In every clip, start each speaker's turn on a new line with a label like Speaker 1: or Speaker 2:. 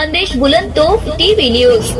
Speaker 1: संदेश बुलंदतोफ TV news.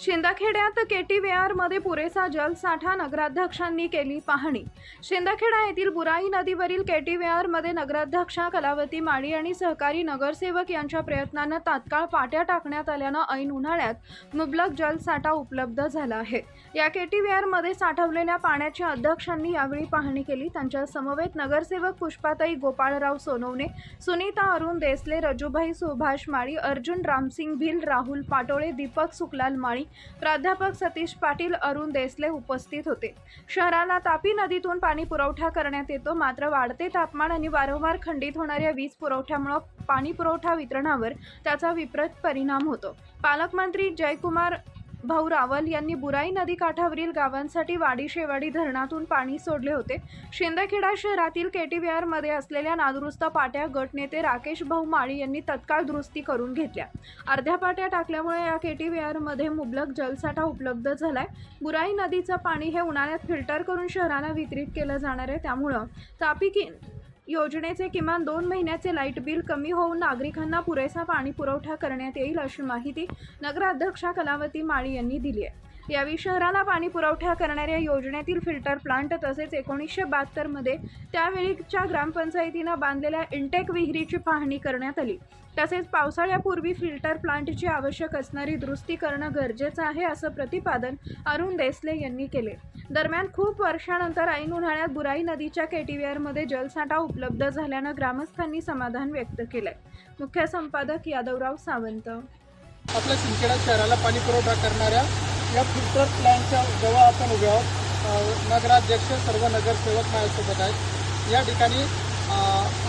Speaker 2: शिंदखेड्यात केटीवेआर मध्ये पुरेसा जलसाठा, नगराध्यक्षांनी केली पाहणी। शिंदखेडा येथील बुराई नदीवरील केटीवेआर मध्ये नगराध्यक्षा कलावती माळी आणि सहकारी नगरसेवक यांच्या प्रयत्नांना तात्काळ पाट्या टाकण्यात आल्याने ऐन उन्हाळ्यात मुबलक जलसाठा उपलब्ध झाला आहे। या केटीवेआर मध्ये साठवलेल्या पाण्याची अध्यक्षांनी यावेळी पाहणी केली। त्यांच्या समवेत नगरसेवक पुष्पाताई गोपाळराव सोनवणे, सुनीता अरुण देसले, रजूभाई सुभाष माळी, अर्जुन रामसिंग भिल, राहुल पाटोळे, दीपक सुखलाल माळी, प्राध्यापक सतीश पाटील, अरुण देसले उपस्थित होते। शहराला तापी नदीतून पाणी पुरवठा करण्यात येतो, मात्र वाढते तापमान आणि वारंवार खंडित होणाऱ्या वीज पुरवठ्यामुळे पाणी पुरवठा वितरणावर त्याचा विपरीत परिणाम होतो। पालकमंत्री जयकुमार भाऊ रावल यांनी बुराई नदी काठावरील गावांसाठी वाडी शेवाडी धरणातून पाणी सोडले होते। शिंदखेडा शहरातील केटीवेआर मध्ये असलेल्या नादुरुस्त पाट्या गटनेते राकेश भाऊ माळी यांनी तत्काळ दुरुस्ती करून घेतल्या। अर्ध्या पाट्या टाकल्यामुळे या केटीवेआर मध्ये मुबलक जलसाठा उपलब्ध झालाय। बुराई नदीचं पाणी हे उन्हाळ्यात फिल्टर करून शहराला वितरित केलं जाणार आहे। त्यामुळे तापी योजनेचे किमान 2 महिन्याचे लाईट बिल कमी होऊन नागरिकांना पुरेसा पाणी पुरवठा करण्यात येईल, अशी माहिती नगराध्यक्षा कलावती माळी यांनी दिली आहे। यावेळी शहराला पाणी पुरवठा करणाऱ्या योजनेतील फिल्टर प्लांट तसेच 1972 मध्ये त्यावेळीच्या ग्रामपंचायतीनं बांधलेल्या इंटेक विहिरीची पाहणी करण्यात आली। तसेच पावसाळ्यापूर्वी फिल्टर प्लांटची आवश्यक असणारी दुरुस्ती करणं गरजेचं आहे, असं प्रतिपादन अरुण देसले यांनी केले। दरम्यान खूप वर्षानंतर ऐन उन्हाळ्यात बुराई नदीच्या केटीवेआर मध्ये जलसाठा उपलब्ध झाल्यानं ग्रामस्थांनी समाधान व्यक्त केलंय। मुख्य संपादक यादवराव सावंत।
Speaker 3: आपल्या शिंदखेडा शहराला पाणी पुरवठा करणाऱ्या या फिल्टर प्लांटच्या जवळ आपण उभे आहोत। नगराध्यक्ष, सर्व नगरसेवक माझ्यासोबत आहेत। या ठिकाणी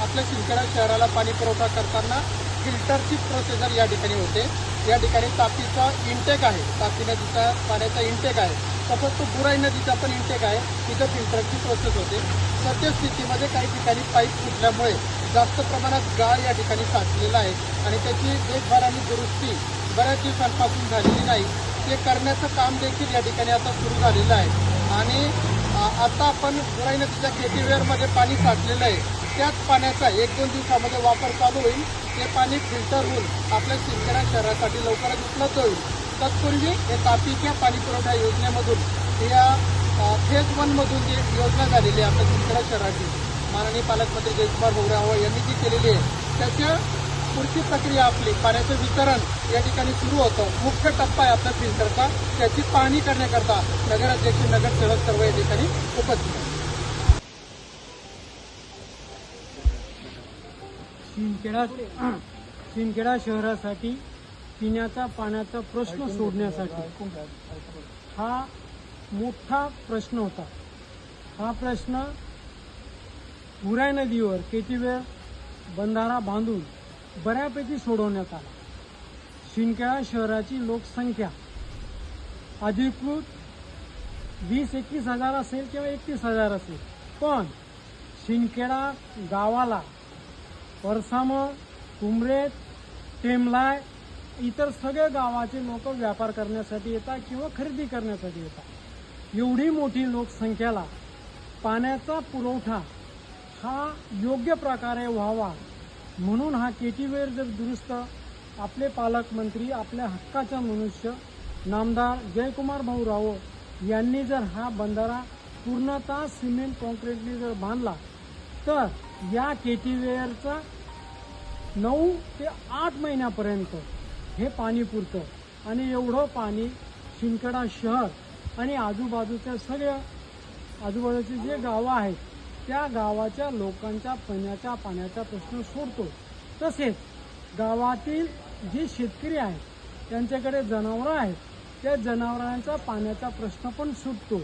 Speaker 3: आपल्या शिंदखेडा शहराला पाणी पुरवठा करताना फिल्टरची प्रोसिजर या ठिकाणी होते। या ठिकाणी तापीचा इंटेक आहे, तापी नदीचा पाण्याचा इंटेक आहे, तसंच तो बुराई नदीचा पण इंटेक आहे, तिथं फिल्टरची प्रोसेस होते। सध्या स्थितीमध्ये काही ठिकाणी पाईप फुटल्यामुळे जास्त प्रमाणात गाळ या ठिकाणी साठलेला आहे आणि त्याची देखभाल आणि दुरुस्ती बऱ्याच दिवसांपासून झालेली नाही। ते करण्याचं काम देखील या ठिकाणी आता सुरू झालेलं आहे आणि आता आपण बुराई नदीच्या केटीवेआरमध्ये पाणी साठलेलं आहे, त्याच पाण्याचा 1-2 दिवसामध्ये वापर चालू होईल। ते पाणी फिल्टर होऊन आपल्या शिंदखेडा शहरासाठी लवकरच उपलब्ध होईल। तत्पूर्वी हे तापीच्या पाणी पुरवठा योजनेमधून या फेज 1 मधून जी योजना झालेली आहे आपल्या शिंदखेडा शहराची, माननीय पालकमंत्री जयकुमार भाऊ रावल यांनी जी केलेली आहे, त्याच्या पुढची प्रक्रिया आपली पाण्याचं वितरण या ठिकाणी सुरू होतं। मुख्य टप्पा आहे आपल्या फिल्टरचा, त्याची पाहणी करण्याकरता नगराध्यक्ष, नगरसेवक सर्व या ठिकाणी उपस्थित आहेत।
Speaker 4: शिंदखेडा शहरासाठी पिण्याचा पाण्याचा प्रश्न सोडण्यासाठी हा मोठा प्रश्न होता। हा प्रश्न बुराई नदीवर केटीवेआर बंधारा बांधून बऱ्यापैकी सोडवण्यात आला। शिंदखेडा शहराची लोकसंख्या अधिकृत 20-21 हजार असेल किंवा 31 हजार असेल, पण शिंदखेडा गावाला परसामळ, कुंबरेत, टेमलाय इतर सगळे गावाचे लोक व्यापार करण्यासाठी येतात किंवा खरेदी करण्यासाठी येतात। एवढी मोठी लोकसंख्येला पाण्याचा पुरवठा हा योग्य प्रकारे व्हावा म्हणून हा केटीवेआर जर दुरुस्त आपले पालकमंत्री, आपल्या हक्काचा मनुष्य नामदार जयकुमार भाऊ रावल यांनी जर हा बंधारा पूर्णतः सिमेंट कॉन्क्रीटने जर बांधला तर या केटीवेआरचा 9 ते 8 महिन्यापर्यंत हे पाणी पुरतं आणि एवढं पाणी शिंदखेडा शहर आणि आजूबाजूच्या सगळ्या आजूबाजूचे जे गावं आहेत त्या गावाच्या लोकांच्या पिण्याच्या पाण्याचा प्रश्न सोडतो। तसेच गावातील जे शेतकरी आहेत त्यांच्याकडे जनावरं आहेत, त्या जनावरांचा पाण्याचा प्रश्न पण सुटतो।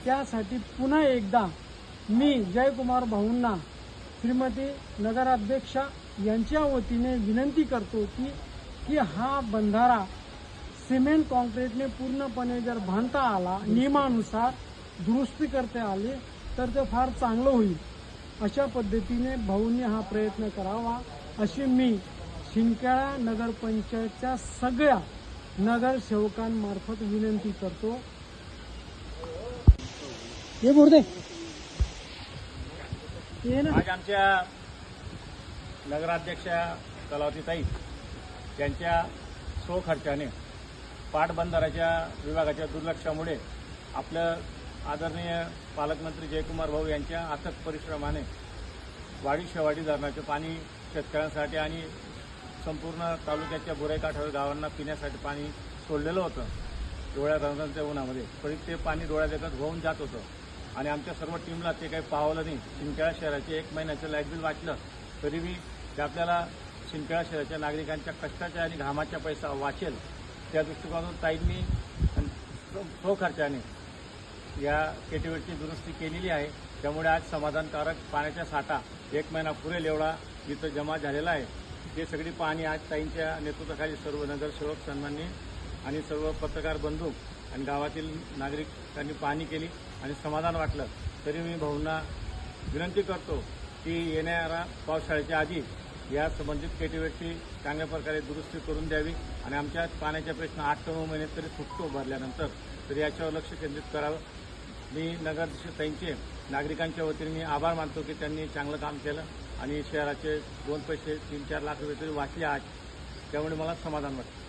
Speaker 4: त्यासाठी पुन्हा एकदा मी जयकुमार भाऊंना, श्रीमती नगराध्यक्षा यांच्या वतीने विनंती करतो की हा बंधारा सिमेंट कॉन्क्रीटने पूर्णपणे जर बांधता आला, नियमानुसार दुरुस्ती करता आली तर ते फार चांगलं होईल। अशा पद्धतीने भाऊंनी हा प्रयत्न करावा अशी मी शिंदखेडा नगरपंचायतच्या सगळ्या नगरसेवकांमार्फत विनंती करतो। हे बोलते
Speaker 5: आज आमच्या नगराध्यक्षा कलावतीताई त्यांच्या स्वखर्चाने पाटबंधाराच्या विभागाच्या दुर्लक्षामुळे आपलं आदरणीय पालकमंत्री जयकुमार भाऊ यांच्या अथक परिश्रमाने वाडी शेवाडी धरणाचे पाणी शेतकऱ्यांसाठी आणि संपूर्ण तालुक्याच्या बुराई काठावर गावांना पिण्यासाठी पाणी सोडलेलं होतं डोळ्या रंगांच्या उन्हामध्ये. तरी ते पाणी डोळ्यात एकच वाहून जात होतं आणि आमच्या सर्व टीमला ते काही पावलं नाही. शिंदखेडा शहराचे 1 महिन्याचं लाईट बिल वाचलं तरी बी ते आपल्याला शिंदखेडा शहराच्या नागरिकांच्या कष्टाच्या आणि घामाच्या पैसा वाचेल त्या दृष्टिकोनातून ताईंनी स्वखर्चाने या केटीवेटची दुरुस्ती केलेली आहे. त्यामुळे आज समाधानकारक पाण्याचा साठा 1 महिना पुरेल एवढा इथं जमा झालेला आहे. हे सगळी पाहणी आज ताईंच्या नेतृत्वाखाली सर्व नगरसेवक सन्माननी आणि सर्व पत्रकार बंधू आणि गावातील नागरिकांनी पाहणी केली आणि समाधान वाटलं. तरी मी भाऊंना विनंती करतो की येणाऱ्या पावसाळ्याच्या आधी या संबंधित केटीवेटची चांगल्या प्रकारे दुरुस्ती करून द्यावी आणि आमच्या पाण्याचा प्रश्न 8 ते 9 महिने तरी सुटतो भरल्यानंतर तरी याच्यावर लक्ष केंद्रित करावं. मी नगराध्यक्ष ताईंचे नागरिकांच्या वतीने मी आभार मानतो की त्यांनी चांगलं काम केलं आणि शहराचे 2 पैसे 3-4 लाख रुपये तरी वाचले आज. त्यामुळे मला समाधान वाटतं.